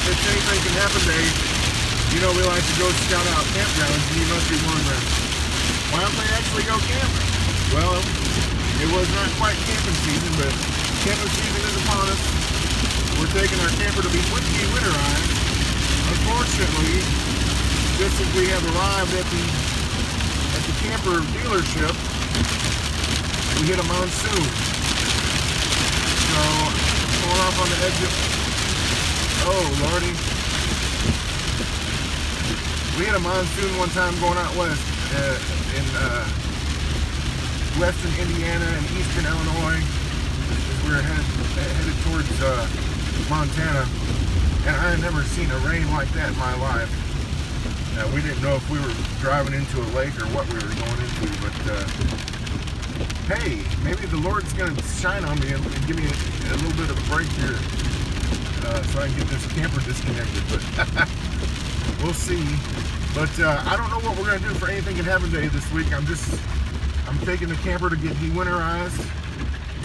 it's anything can happen day, you know we like to go scout out campgrounds, and you must be wondering, why don't they actually go camping? Well, it was not quite camping season, but camping season is upon us. We're taking our camper to be winterized. Unfortunately, just as we have arrived at the camper dealership, we hit a monsoon. So, pulling off on the exit. Oh, Lordy. We had a monsoon one time going out west in western Indiana and eastern Illinois as we were headed towards Montana. And I had never seen a rain like that in my life. We didn't know if we were driving into a lake or what we were going into, but hey, maybe the Lord's going to shine on me and give me a little bit of a break here so I can get this camper disconnected, but we'll see. But I don't know what we're going to do for Anything Can Happen Day this week. I'm taking the camper to get de-winterized.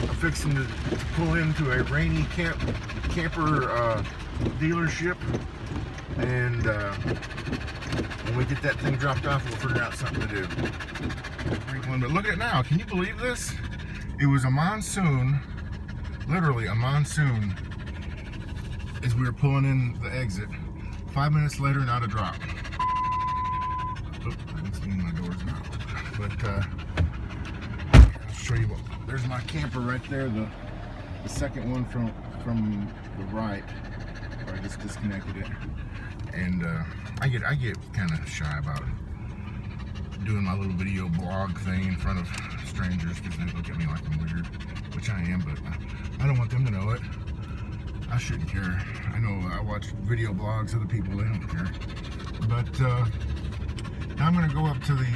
I'm fixing to pull into a rainy camper dealership, and when we get that thing dropped off, we'll figure out something to do. But look at it now. Can you believe this? It was a monsoon, literally a monsoon, as we were pulling in the exit. 5 minutes later, not a drop. Oh, I didn't see my doors now. But I'll show you what. There's my camper right there, the second one from the right, where I just disconnected it. And I get kind of shy about doing my little video blog thing in front of strangers because they look at me like I'm weird, which I am, but I don't want them to know it. I shouldn't care. I know I watch video blogs of other people, they don't care. But now I'm going to go up to the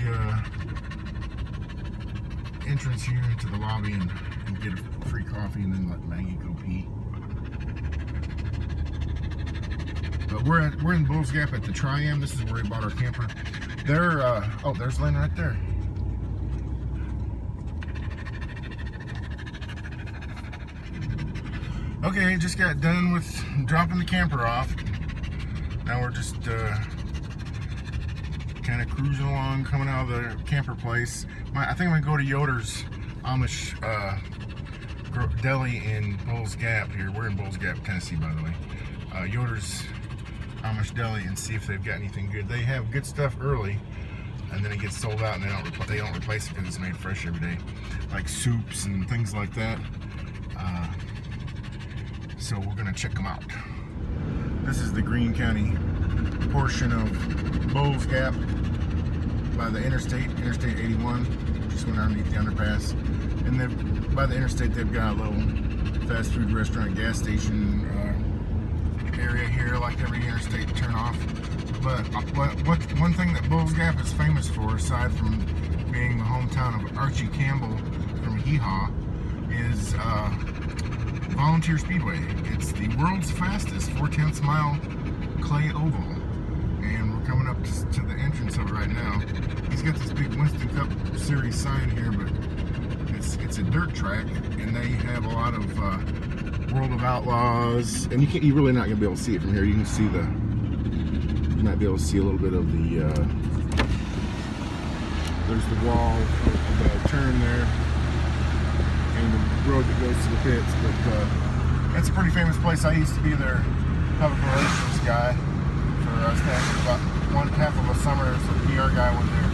entrance here into the lobby and get a free coffee and then let Maggie go pee. But we're in Bulls Gap at the Triam. This is where we bought our camper. Oh, there's Lynn right there. Okay, just got done with dropping the camper off. Now we're just kind of cruising along, coming out of the camper place. I think I'm gonna go to Yoder's Amish Deli in Bulls Gap here. We're in Bulls Gap, Tennessee, by the way. Yoder's Amish Deli and see if they've got anything good. They have good stuff early, and then it gets sold out, and they don't replace it because it's made fresh every day, like soups and things like that. So we're gonna check them out. This is the Greene County portion of Bulls Gap by the Interstate 81. Just went underneath the underpass, and then by the interstate they've got a little fast food restaurant, gas station area here, like every interstate turn off. But one thing that Bulls Gap is famous for, aside from being the hometown of Archie Campbell from Hee Haw, is Volunteer Speedway. It's the world's fastest 4/10 mile clay oval, and we're coming up to the entrance of it right now. He's got this big Winston Cup Series sign here, but it's a dirt track, and they have a lot of World of Outlaws, and you're really not gonna be able to see it from here. You can see you might be able to see a little bit of the there's the wall of the turn there and the road that goes to the pits, but it's a pretty famous place. I used to be their public relations guy for about half of a summer. As a PR guy when their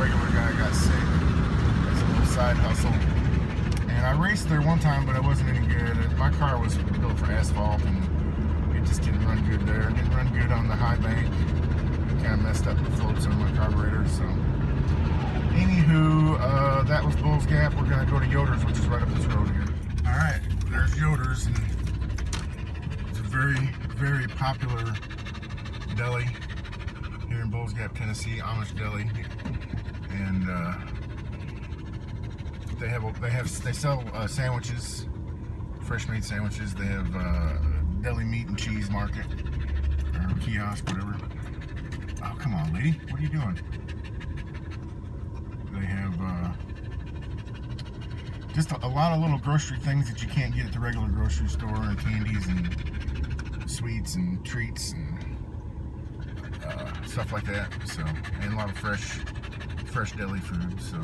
regular guy got sick, as a little side hustle. And I raced there one time, but it wasn't any good. My car was built for asphalt, and it just didn't run good there. It didn't run good on the high bank. It kind of messed up the floats on my carburetor. So, anywho, that was Bulls Gap. We're gonna go to Yoder's, which is right up this road here. All right, there's Yoder's, and it's a very, very popular deli here in Bulls Gap, Tennessee, Amish Deli, and they sell sandwiches, fresh made sandwiches. They have deli meat and cheese market or kiosk, whatever. Oh, come on, lady, what are you doing? They have just a lot of little grocery things that you can't get at the regular grocery store, and candies and sweets and treats and stuff like that. So, and a lot of fresh deli food. So,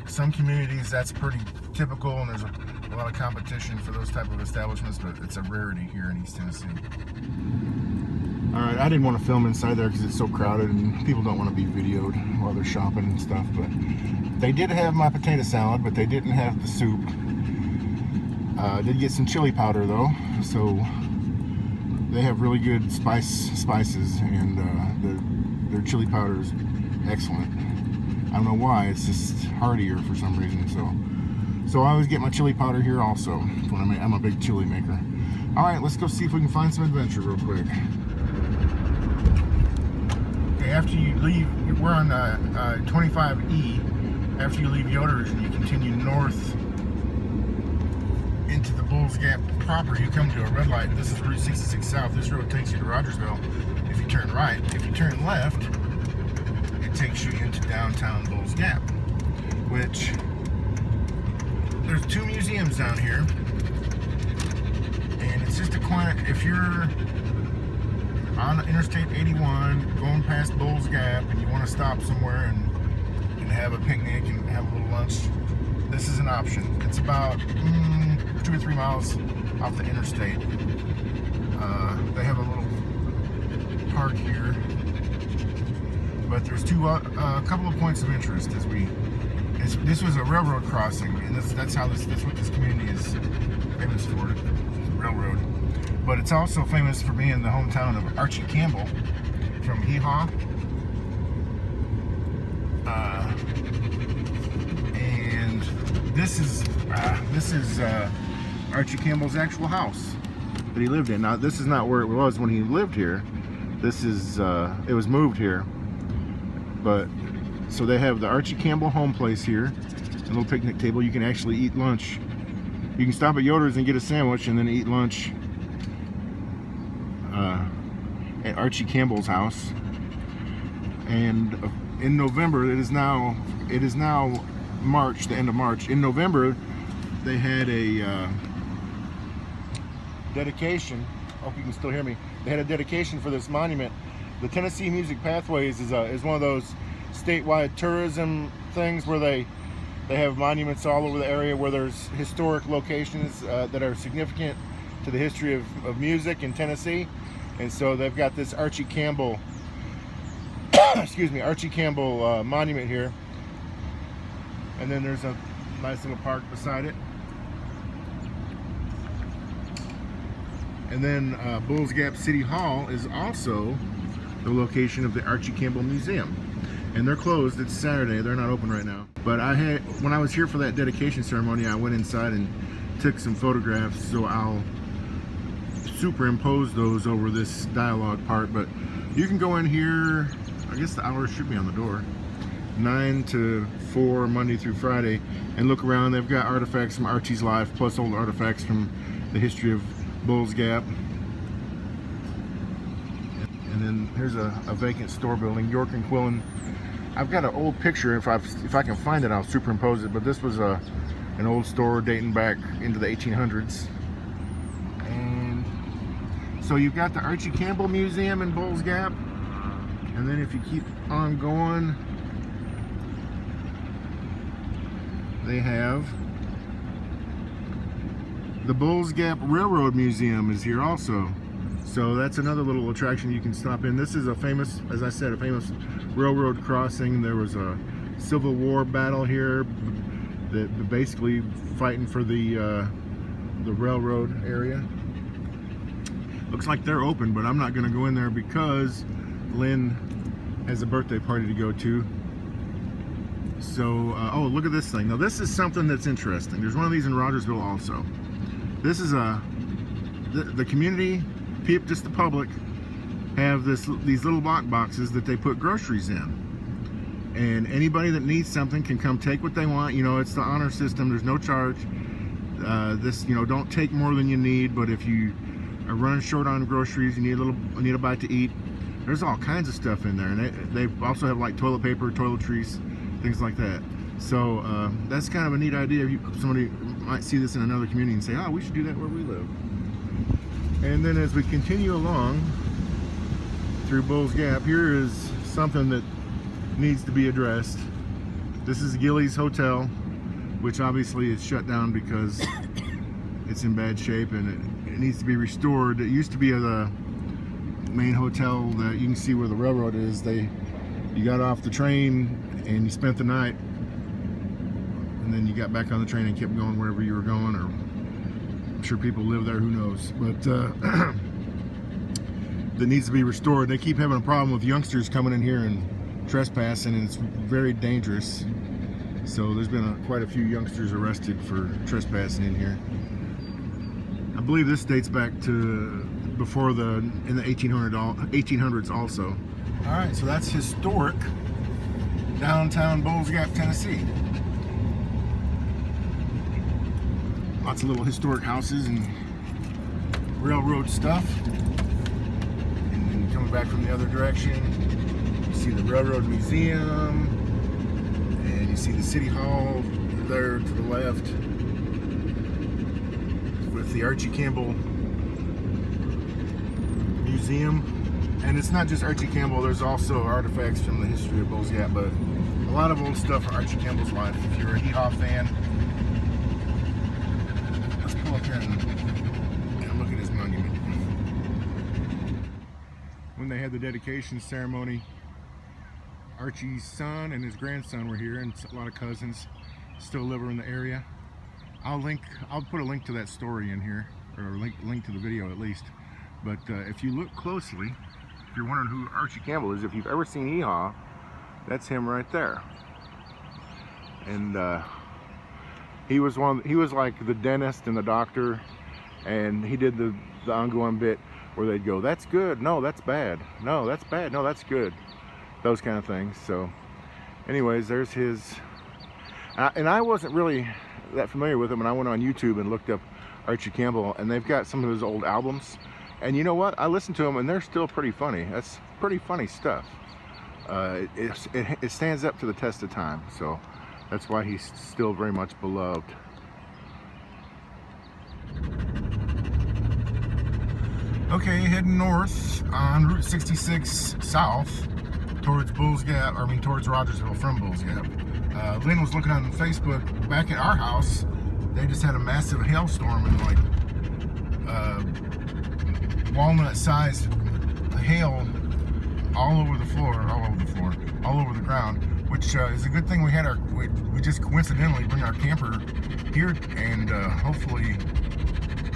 some communities that's pretty typical, and there's a lot of competition for those type of establishments, but it's a rarity here in East Tennessee. Alright, I didn't want to film inside there because it's so crowded and people don't want to be videoed while they're shopping and stuff, but they did have my potato salad, but they didn't have the soup. I did get some chili powder though, so they have really good spices, and their chili powder is excellent. I don't know why, it's just heartier for some reason, so I always get my chili powder here also when I'm a big chili maker. Alright, let's go see if we can find some adventure real quick. Okay, after you leave, we're on 25E. After you leave Yoder's and you continue north into the Bulls Gap proper, you come to a red light. This is Route 66 South. This road takes you to Rogersville if you turn right. If you turn left, it takes you into downtown Bulls Gap, which there's 2 museums down here, and it's just a quiet, if you're on Interstate 81 going past Bulls Gap and you want to stop somewhere and have a picnic and have a little lunch, this is an option. It's about 2 or 3 miles off the interstate. They have a little park here, but there's a couple of points of interest as this was a railroad crossing, and that's what this community is famous for, railroad. But it's also famous for being the hometown of Archie Campbell from Hee Haw. And this is Archie Campbell's actual house that he lived in. Now, this is not where it was when he lived here. This is it was moved here. But so they have the Archie Campbell home place here, a little picnic table. You can actually eat lunch. You can stop at Yoder's and get a sandwich and then eat lunch at Archie Campbell's house. And in November, it is now March, the end of March. In November, they had a dedication. Hope you can still hear me. They had a dedication for this monument. The Tennessee Music Pathways is one of those statewide tourism things where they have monuments all over the area where there's historic locations that are significant to the history of music in Tennessee. And so they've got this Archie Campbell Archie Campbell monument here, and then there's a nice little park beside it. And then Bulls Gap City Hall is also the location of the Archie Campbell Museum, and they're closed. It's Saturday, they're not open right now. But when I was here for that dedication ceremony, I went inside and took some photographs, so I'll superimpose those over this dialogue part. But you can go in here, I guess the hours should be on the door, 9 to 4 Monday through Friday, and look around. They've got artifacts from Archie's life plus old artifacts from the history of Bulls Gap. And then here's a vacant store building, York and Quillen. I've got an old picture, if I can find it I'll superimpose it, but this was an old store dating back into the 1800s. And so you've got the Archie Campbell Museum in Bulls Gap, and then if you keep on going, they have the Bulls Gap Railroad Museum is here also. So that's another little attraction you can stop in. This is a famous, as I said, a famous railroad crossing. There was a Civil War battle here, that basically fighting for the railroad area. Looks like they're open, but I'm not going to go in there because Lynn has a birthday party to go to. So, oh, look at this thing. Now, this is something that's interesting. There's one of these in Rogersville also. This is the community, just the public, have these little boxes that they put groceries in. And anybody that needs something can come take what they want. You know, it's the honor system. There's no charge. Don't take more than you need. But if you are running short on groceries, you need a bite to eat, there's all kinds of stuff in there. And they also have like toilet paper, toiletries, things like that. So that's kind of a neat idea. Somebody might see this in another community and say, oh, we should do that where we live. And then as we continue along through Bulls Gap, here is something that needs to be addressed. This is Gilly's Hotel, which obviously is shut down because it's in bad shape and it needs to be restored. It used to be the main hotel that you can see where the railroad is. You got off the train and you spent the night, and then you got back on the train and kept going wherever you were going, or I'm sure people live there, who knows. But that needs to be restored. They keep having a problem with youngsters coming in here and trespassing, and it's very dangerous. So there's been quite a few youngsters arrested for trespassing in here. I believe this dates back to before in the 1800s also. All right, so that's historic downtown Bulls Gap, Tennessee. Lots of little historic houses and railroad stuff. And then coming back from the other direction, you see the Railroad Museum, and you see the City Hall there to the left with the Archie Campbell Museum. And it's not just Archie Campbell, there's also artifacts from the history of Bulls Gap, but a lot of old stuff for Archie Campbell's life. If you're a hee-haw fan, let's pull up here and look at his monument. When they had the dedication ceremony, Archie's son and his grandson were here, and a lot of cousins still live in the area. I'll put a link to that story in here, or a link to the video at least. But if you look closely, if you're wondering who Archie Campbell is, if you've ever seen Hee-Haw, that's him right there. And he was like the dentist and the doctor, and he did the ongoing bit where they'd go, "That's good, no, that's bad, no, that's bad, no, that's good," those kind of things. So anyways, there's his, and I wasn't really that familiar with him, and I went on YouTube and looked up Archie Campbell, and they've got some of his old albums. And you know what? I listened to them, and they're still pretty funny. That's pretty funny stuff. It stands up to the test of time, so that's why he's still very much beloved. Okay, heading north on Route 66 south towards Bulls Gap, towards Rogersville from Bulls Gap. Lynn was looking on Facebook. Back at our house, they just had a massive hailstorm, and like walnut-sized hail all over the ground, which is a good thing. We just coincidentally bring our camper here, and hopefully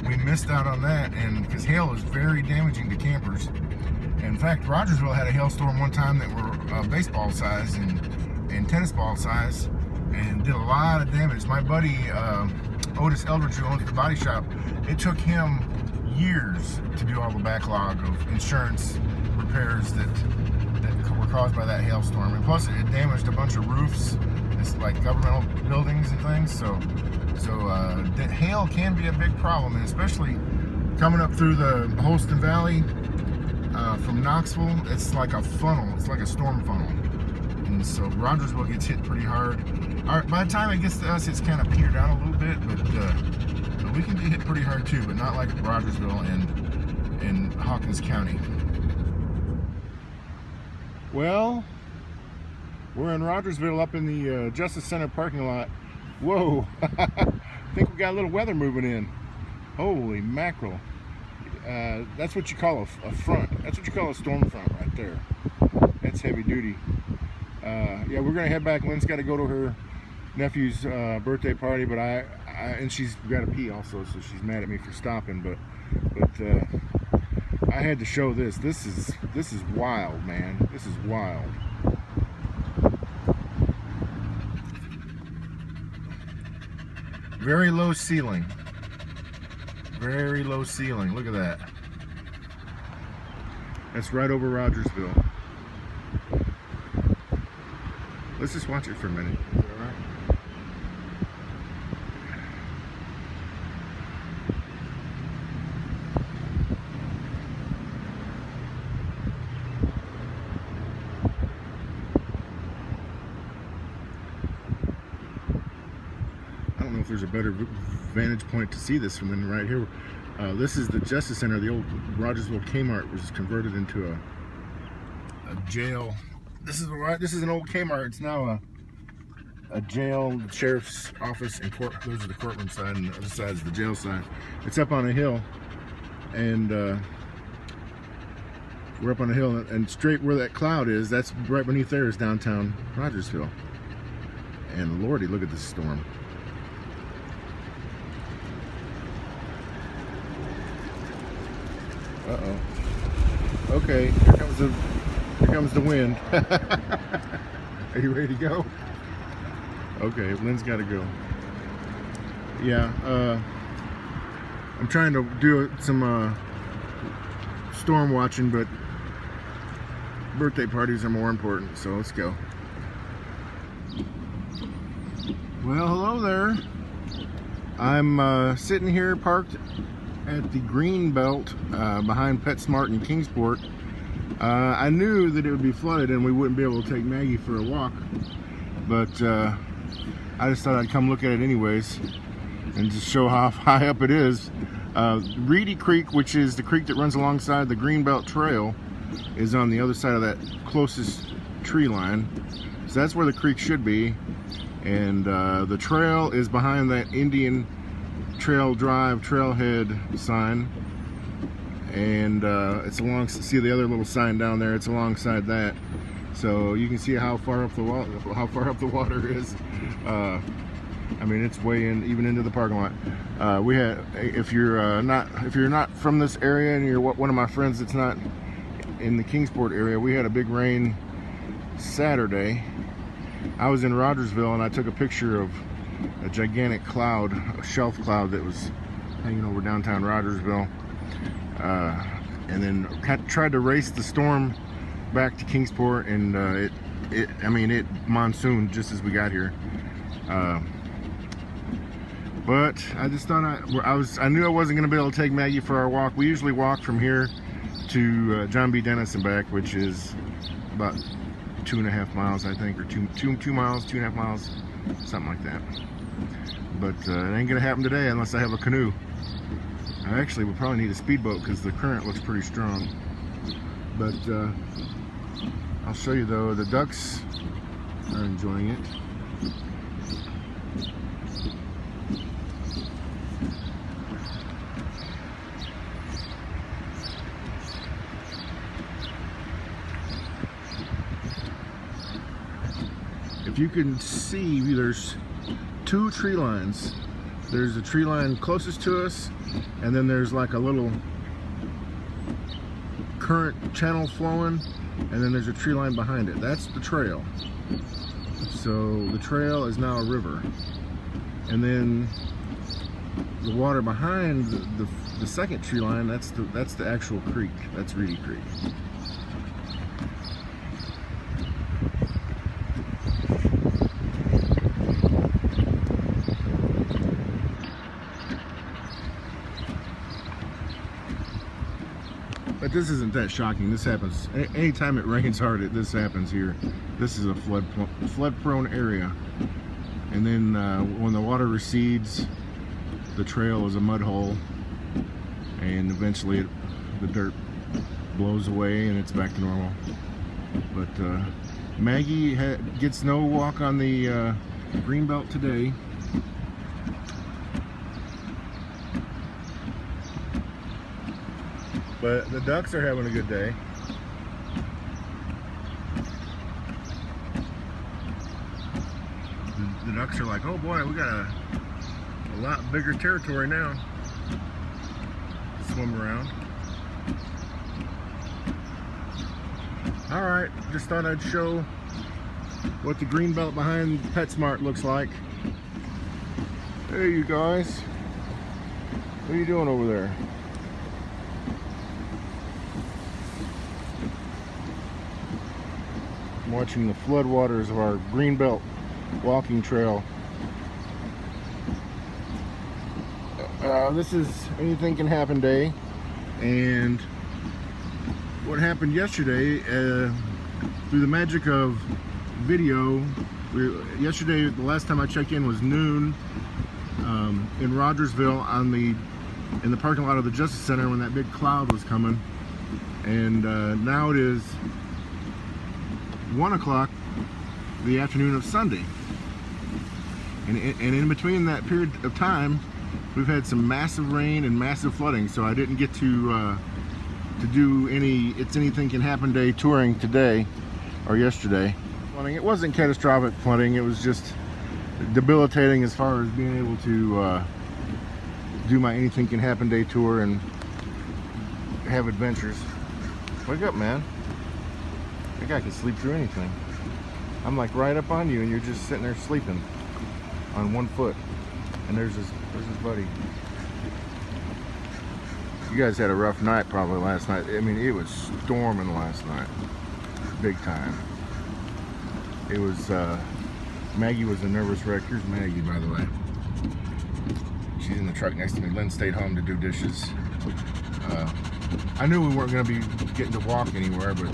we missed out on that, and because hail is very damaging to campers. In fact, Rogersville had a hailstorm one time that were baseball size and tennis ball size, and did a lot of damage. My buddy Otis Eldridge, who owns the body shop, it took him years to do all the backlog of insurance repairs that were caused by that hailstorm. And plus it damaged a bunch of roofs. It's like governmental buildings and things. So hail can be a big problem, and especially coming up through the Holston Valley from Knoxville. It's like a funnel. It's like a storm funnel. And so Rogersville gets hit pretty hard. All right, by the time it gets to us, it's kind of petered out a little bit, but we can be hit pretty hard too, but not like Rogersville and Hawkins County. Well, we're in Rogersville up in the Justice Center parking lot. Whoa, I think we got a little weather moving in. Holy mackerel. That's what you call a front. That's what you call a storm front right there. That's heavy duty. Yeah, we're gonna head back. Lynn's got to go to her nephew's birthday party, but and she's got to pee also, so she's mad at me for stopping. But I had to show this. This is wild, man. This is wild. Very low ceiling. Very low ceiling. Look at that. That's right over Rogersville. Let's just watch it for a minute. Is that all right? there's a better vantage point to see this from than right here. This is the Justice Center. The old Rogersville Kmart was converted into a jail. This is an old Kmart. It's now a jail, sheriff's office, and court. Those are the courtroom side, and the other side is the jail side. It's up on a hill, and we're up on a hill, and straight where that cloud is, that's right beneath there is downtown Rogersville. And lordy, look at this storm. Uh-oh. Okay, here comes the wind. Are you ready to go? Okay, Lynn's got to go. Yeah, I'm trying to do some storm watching, but birthday parties are more important, so let's go. Well, hello there. I'm sitting here parked at the green belt behind PetSmart in Kingsport. I knew that it would be flooded and we wouldn't be able to take Maggie for a walk, but I just thought I'd come look at it anyways and just show how high up it is. Reedy Creek, which is the creek that runs alongside the Greenbelt Trail, is on the other side of that closest tree line. So that's where the creek should be. And the trail is behind that Indian Trail Drive trailhead sign. And it's along, see the other little sign down there, it's alongside that. So you can see how far up the water is. I mean, it's way in, even into the parking lot. We had, if you're not from this area and you're one of my friends that's not in the Kingsport area, we had a big rain Saturday. I was in Rogersville and I took a picture of a gigantic cloud, a shelf cloud that was hanging over downtown Rogersville, and then tried to race the storm back to Kingsport, and it monsooned just as we got here. But I just thought I knew I wasn't going to be able to take Maggie for our walk. We usually walk from here to John B. Dennis and back, which is about 2.5 miles, I think, or 2 miles, 2.5 miles, something like that. But it ain't gonna happen today unless I have a canoe. I actually would probably need a speedboat because the current looks pretty strong. But I'll show you though, the ducks are enjoying it. If you can see, there's 2 tree lines. There's a tree line closest to us, and then there's like a little current channel flowing, and then there's a tree line behind it. That's the trail. So the trail is now a river, and then the water behind the second tree line, that's the actual creek. That's Reedy Creek. But this isn't that shocking. This happens anytime it rains hard. This happens here. This is a flood-prone area. And then when the water recedes, the trail is a mud hole, and eventually the dirt blows away and it's back to normal. But Maggie gets no walk on the Greenbelt today. But the ducks are having a good day. The ducks are like, oh boy, we got a lot bigger territory now to swim around. Alright, just thought I'd show what the green belt behind PetSmart looks like. Hey you guys, what are you doing over there? I'm watching the floodwaters of our Greenbelt walking trail. This is anything can happen day, and what happened yesterday, through the magic of video, yesterday, the last time I checked in was noon, in Rogersville in the parking lot of the Justice Center when that big cloud was coming. And now it is 1 o'clock the afternoon of Sunday. And in between that period of time, we've had some massive rain and massive flooding. So I didn't get to do any It's Anything Can Happen Day touring today or yesterday. Flooding. It wasn't catastrophic flooding. It was just debilitating as far as being able to do my Anything Can Happen Day tour and have adventures. Wake up, man. That guy can sleep through anything. I'm like right up on you and you're just sitting there sleeping on 1 foot. And there's his buddy. You guys had a rough night probably last night. I mean, it was storming last night. Big time. It was, Maggie was a nervous wreck. Here's Maggie, by the way. She's in the truck next to me. Lynn stayed home to do dishes. I knew we weren't going to be getting to walk anywhere, but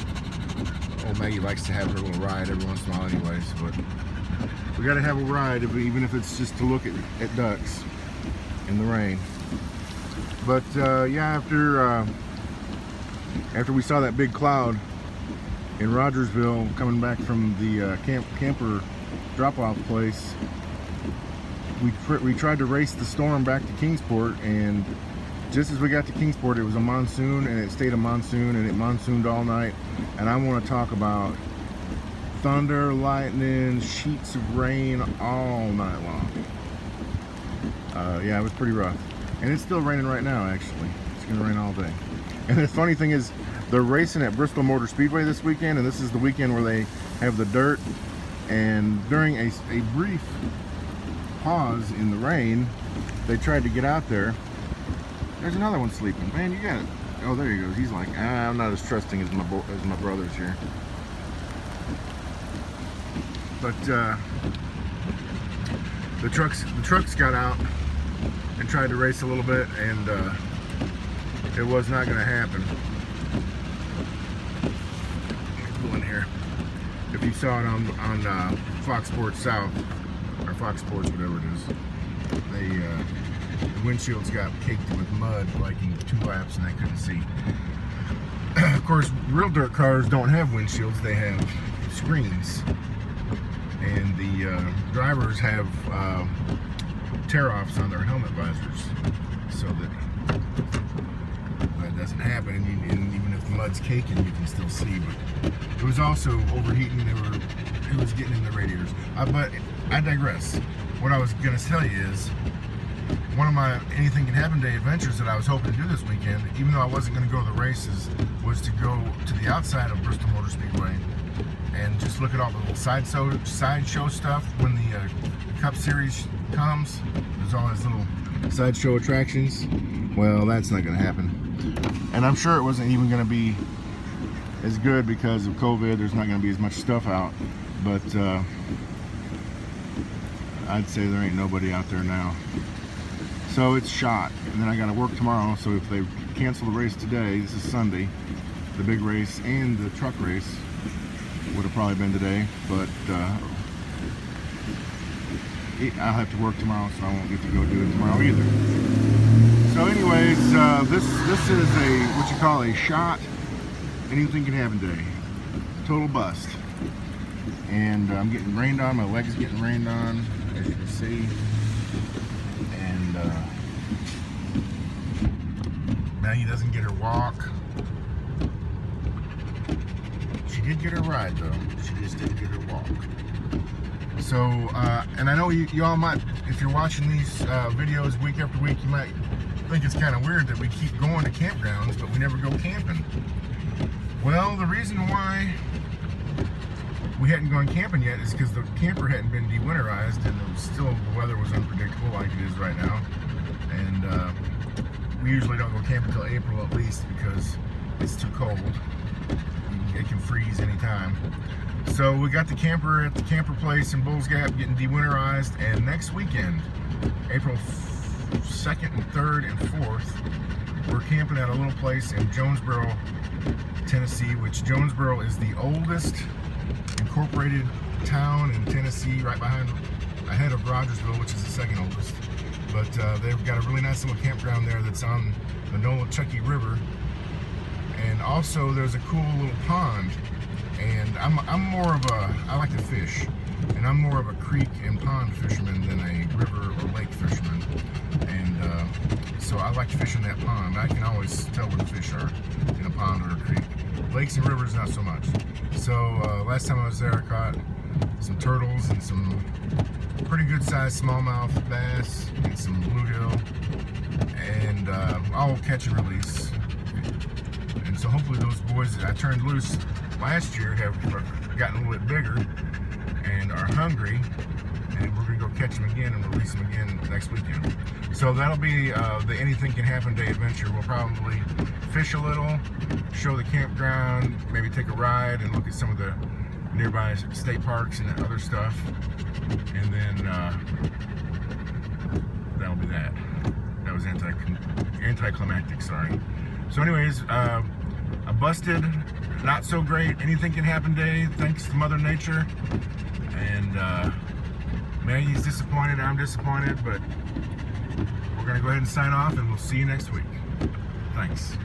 old Maggie likes to have her little ride every once in a while anyways. But we got to have a ride, even if it's just to look at ducks in the rain. But yeah, after we saw that big cloud in Rogersville coming back from the camper drop-off place, we tried to race the storm back to Kingsport, and just as we got to Kingsport, it was a monsoon, and it stayed a monsoon, and it monsooned all night. And I want to talk about thunder, lightning, sheets of rain all night long. Yeah, it was pretty rough. And it's still raining right now, actually. It's going to rain all day. And the funny thing is, they're racing at Bristol Motor Speedway this weekend, and this is the weekend where they have the dirt. And during a brief pause in the rain, they tried to get out there. There's another one sleeping. Man, you got it. Oh, there he goes. He's like, I'm not as trusting as my brothers here. But the trucks got out and tried to race a little bit, and it was not going to happen. Let me pull in here. If you saw it on Fox Sports South, or Fox Sports, whatever it is, the windshields got caked with mud like in 2 laps, and they couldn't see. Of course, real dirt cars don't have windshields; they have screens, and the drivers have tear-offs on their helmet visors, so that doesn't happen. And even if the mud's caking, you can still see. But it was also overheating. It was getting in the radiators. But I digress. What I was going to tell you is, one of my Anything Can Happen Day adventures that I was hoping to do this weekend, even though I wasn't going to go to the races, was to go to the outside of Bristol Motor Speedway and just look at all the little sideshow stuff when the Cup Series comes. There's all these little sideshow attractions. Well, that's not going to happen. And I'm sure it wasn't even going to be as good because of COVID. There's not going to be as much stuff out. But I'd say there ain't nobody out there now. So it's shot. And then I got to work tomorrow. So if they cancel the race today, this is Sunday, the big race and the truck race would have probably been today. But I'll have to work tomorrow, so I won't get to go do it tomorrow either. So anyways, this is what you call a shot Anything Can Happen Day. Total bust. And I'm getting rained on, my leg's getting rained on, as you can see. And Maggie doesn't get her walk. She did get her ride though, she just didn't get her walk. So, and I know you all might, if you're watching these videos week after week, you might think it's kind of weird that we keep going to campgrounds, but we never go camping. Well, the reason why we hadn't gone camping yet is because the camper hadn't been de-winterized, and the weather was unpredictable like it is right now. And we usually don't go camping until April at least because it's too cold. It can freeze anytime. So we got the camper at the camper place in Bulls Gap getting de-winterized, and next weekend, April 2nd and 3rd and 4th, we're camping at a little place in Jonesboro, Tennessee, which Jonesboro is the oldest incorporated town in Tennessee, right ahead of Rogersville, which is the second oldest. But they've got a really nice little campground there that's on the Nolechucky River. And also there's a cool little pond. And I'm more of a, I like to fish. And I'm more of a creek and pond fisherman than a river or lake fisherman. And so I like to fish in that pond. I can always tell where the fish are in a pond or a creek. Lakes and rivers, not so much. So last time I was there, I caught some turtles and some pretty good sized smallmouth bass and some bluegill, and all catch and release. And so hopefully those boys that I turned loose last year have gotten a little bit bigger and are hungry, and we're gonna go catch them again and release them again next weekend. So that'll be the Anything Can Happen Day adventure. We'll probably fish a little, show the campground, maybe take a ride and look at some of the nearby state parks and other stuff, and then that'll be that. That was anticlimactic, sorry. So anyways, a busted, not so great Anything Can Happen Day, thanks to Mother Nature. And Maggie's disappointed, I'm disappointed, but we're gonna go ahead and sign off, and we'll see you next week. Thanks.